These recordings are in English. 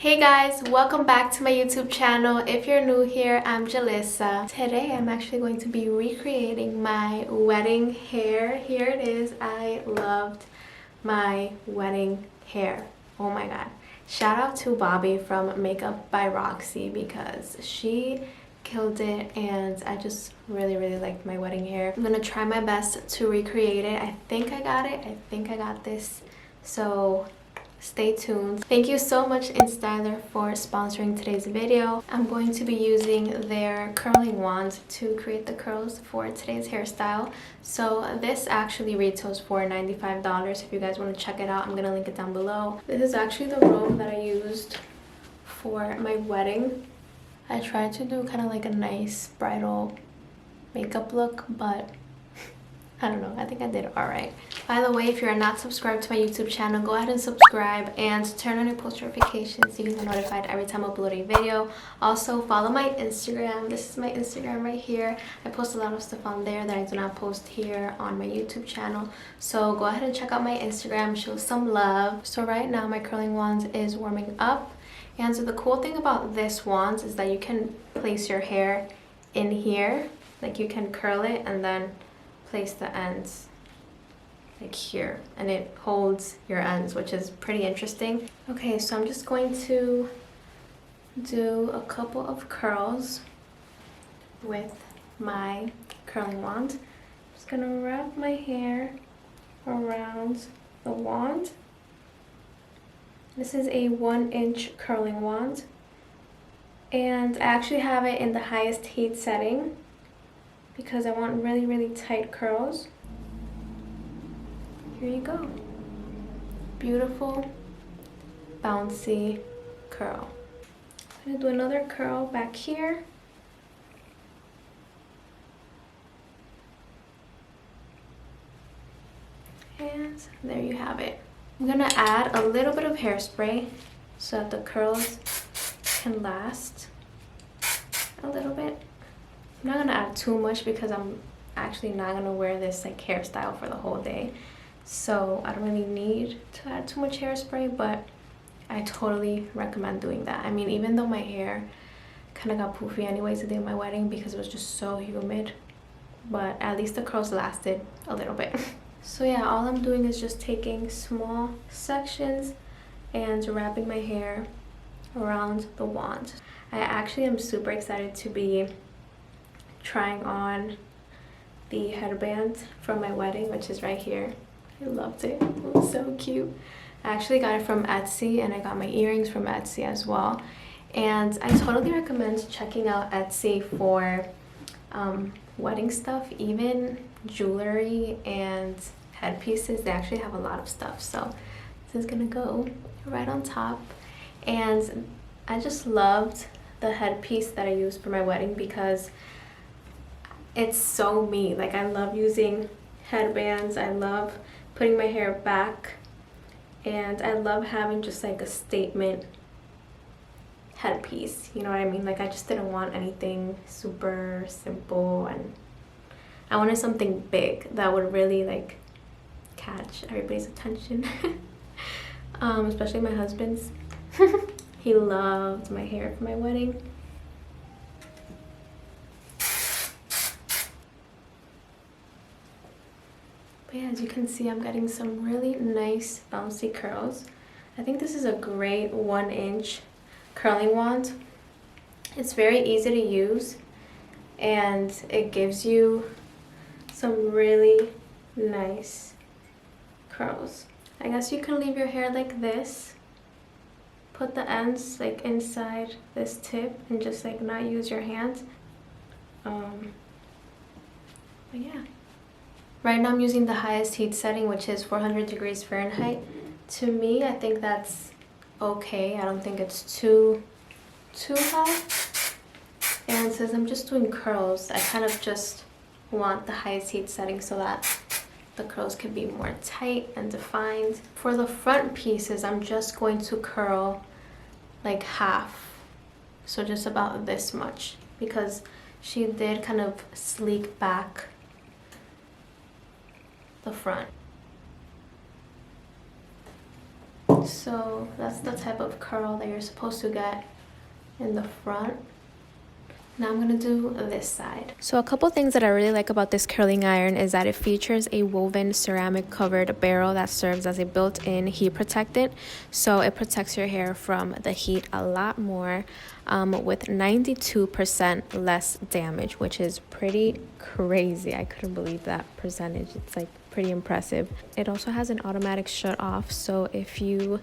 Hey guys, welcome back to my YouTube channel. If you're new here, I'm Julissa. Today I'm actually going to be recreating my wedding hair. Here it is. I loved my wedding hair. Oh my god. Shout out to Bobby from Makeup by Roxy because she killed it and I just really liked my wedding hair. I'm gonna try my best to recreate it. I think I got it. I think I got this. So stay tuned. Thank you so much InStyler for sponsoring today's video. I'm going to be using their curling wand to create the curls for today's hairstyle. So this actually retails for $95. If you guys want to check it out, I'm gonna link it down below. This is actually the robe that I used for my wedding. I tried to do kind of like a nice bridal makeup look, but I don't know, I think I did alright. By the way, if you're not subscribed to my YouTube channel, go ahead and subscribe and turn on your post notifications so you can get notified every time I upload a video. Also, follow my Instagram. This is my Instagram right here. I post a lot of stuff on there that I do not post here on my YouTube channel. So go ahead and check out my Instagram, show some love. So right now my curling wand is warming up. And so the cool thing about this wand is that you can place your hair in here. Like you can curl it and then place the ends like here, and it holds your ends, which is pretty interesting. Okay, so I'm just going to do a couple of curls with my curling wand. I'm just gonna wrap my hair around the wand. This is a 1-inch curling wand, and I actually have it in the highest heat setting because I want really tight curls. Here you go. Beautiful, bouncy curl. I'm gonna do another curl back here. And there you have it. I'm gonna add a little bit of hairspray so that the curls can last a little bit. I'm not gonna add too much because I'm actually not gonna wear this like hairstyle for the whole day, so I don't really need to add too much hairspray, but I totally recommend doing that. I mean, even though my hair kind of got poofy anyways the day of my wedding because it was just so humid, but at least the curls lasted a little bit. So yeah, all I'm doing is just taking small sections and wrapping my hair around the wand. I actually am super excited to be trying on the headband from my wedding, which is right here. I loved it. It was so cute. I actually got it from Etsy, and I got my earrings from Etsy as well. And I totally recommend checking out Etsy for wedding stuff, even jewelry and headpieces. They actually have a lot of stuff. So this is gonna go right on top. And I just loved the headpiece that I used for my wedding because it's so me. Like, I love using headbands, I love putting my hair back, and I love having just like a statement headpiece, you know what I mean? Like, I just didn't want anything super simple, and I wanted something big that would really like catch everybody's attention. Especially my husband's. He loved my hair for my wedding. But yeah, as you can see, I'm getting some really nice bouncy curls. I think this is a great 1-inch curling wand. It's very easy to use and it gives you some really nice curls. I guess you can leave your hair like this. Put the ends like inside this tip and just like not use your hands. But yeah. Right now I'm using the highest heat setting, which is 400 degrees Fahrenheit. To me, I think that's okay. I don't think it's too hot. And since I'm just doing curls, I kind of just want the highest heat setting so that the curls can be more tight and defined. For the front pieces, I'm just going to curl like half. So just about this much, because she did kind of sleek back the front. So that's the type of curl that you're supposed to get in the front. Now I'm gonna do this side. So a couple things that I really like about this curling iron is that it features a woven ceramic covered barrel that serves as a built-in heat protectant. So it protects your hair from the heat a lot more, with 92% less damage, which is pretty crazy. I couldn't believe that percentage. It's like pretty impressive. It also has an automatic shut off, so if you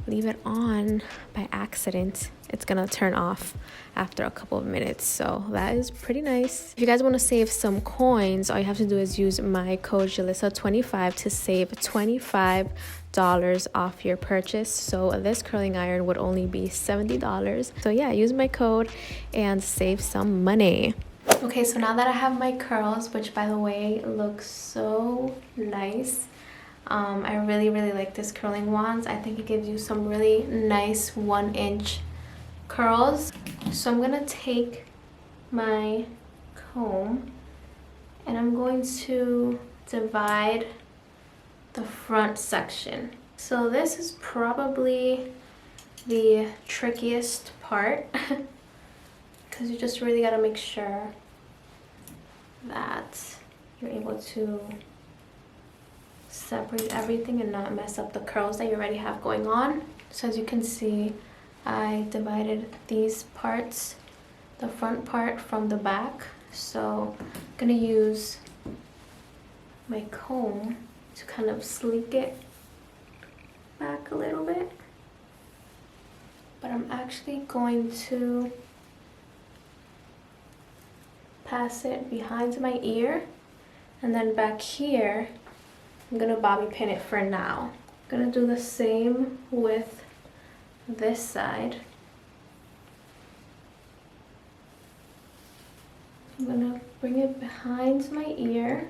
leave it on by accident, it's gonna turn off after a couple of minutes. So that is pretty nice. If you guys want to save some coins, all you have to do is use my code Julissa25 to save $25 off your purchase. So this curling iron would only be $70. So yeah, use my code and save some money. Okay, so now that I have my curls, which by the way looks so nice, I really like this curling wands. I think it gives you some really nice 1-inch curls. So I'm gonna take my comb and I'm going to divide the front section. So this is probably the trickiest part because you just really got to make sure that you're able to separate everything and not mess up the curls that you already have going on. So as you can see, I divided these parts, the front part from the back. So I'm gonna use my comb to kind of sleek it back a little bit. But I'm actually going to pass it behind my ear, and then back here I'm gonna bobby pin it for now. I'm gonna do the same with this side. I'm gonna bring it behind my ear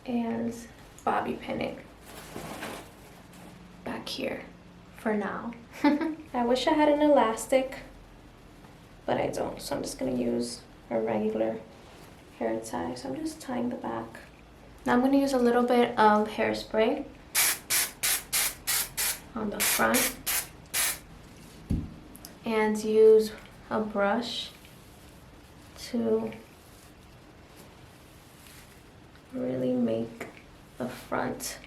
and bobby pin it back here for now. I wish I had an elastic, but I don't, so I'm just gonna use a regular hair tie. So I'm just tying the back. Now I'm gonna use a little bit of hairspray on the front and use a brush to really make the front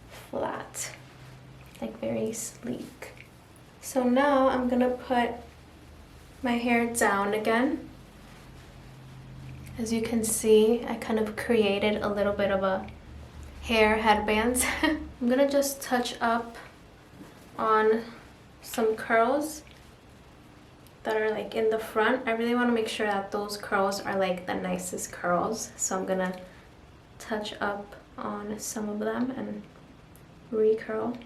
flat, like very sleek. So now I'm gonna put my hair down again. As you can see, I kind of created a little bit of a hair headband. I'm gonna just touch up on some curls that are like in the front. I really want to make sure that those curls are like the nicest curls. So I'm gonna touch up on some of them and recurl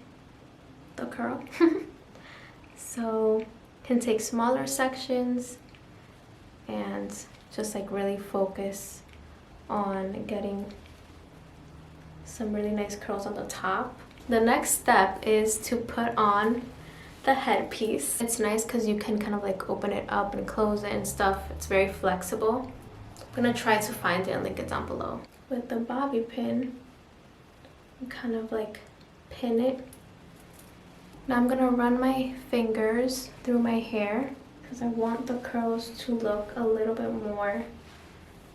the curl. So you can take smaller sections and just like really focus on getting some really nice curls on the top. The next step is to put on the headpiece. It's nice because you can kind of like open it up and close it and stuff. It's very flexible. I'm gonna try to find it and link it down below. With the bobby pin, you kind of like pin it. Now I'm gonna run my fingers through my hair because I want the curls to look a little bit more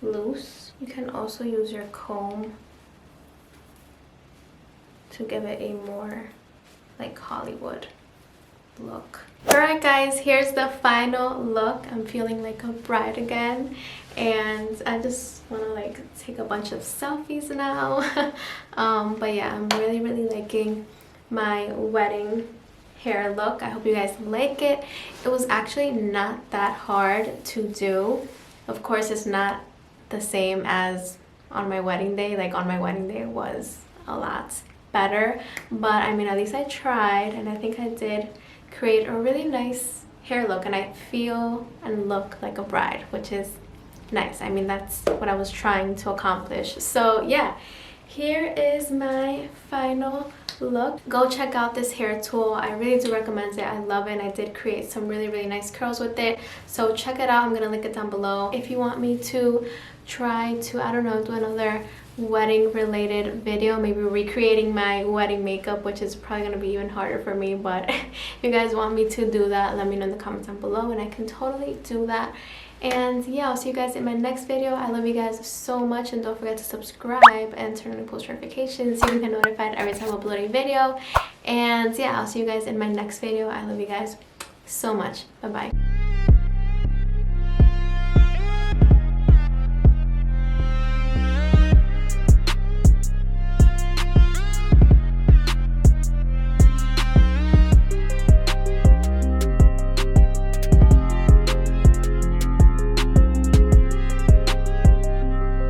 loose. You can also use your comb to give it a more like Hollywood look. Alright guys, here's the final look. I'm feeling like a bride again, and I just want to like take a bunch of selfies now. But yeah, I'm really liking my wedding hair look. I hope you guys like it. It was actually not that hard to do. Of course, it's not the same as on my wedding day. Like on my wedding day it was a lot better, but I mean, at least I tried, and I think I did create a really nice hair look, and I feel and look like a bride, which is nice. I mean, that's what I was trying to accomplish. So yeah, here is my final look. Go check out this hair tool. I really do recommend it. I love it, and I did create some really nice curls with it, so check it out. I'm gonna link it down below. If you want me to try to, I don't know, do another wedding related video, maybe recreating my wedding makeup, which is probably going to be even harder for me. But if you guys want me to do that, let me know in the comments down below and I can totally do that. And yeah, I'll see you guys in my next video. I love you guys so much, and don't forget to subscribe and turn on post notifications so you can get notified every time I upload a video. And yeah, I'll see you guys in my next video. I love you guys so much. Bye bye.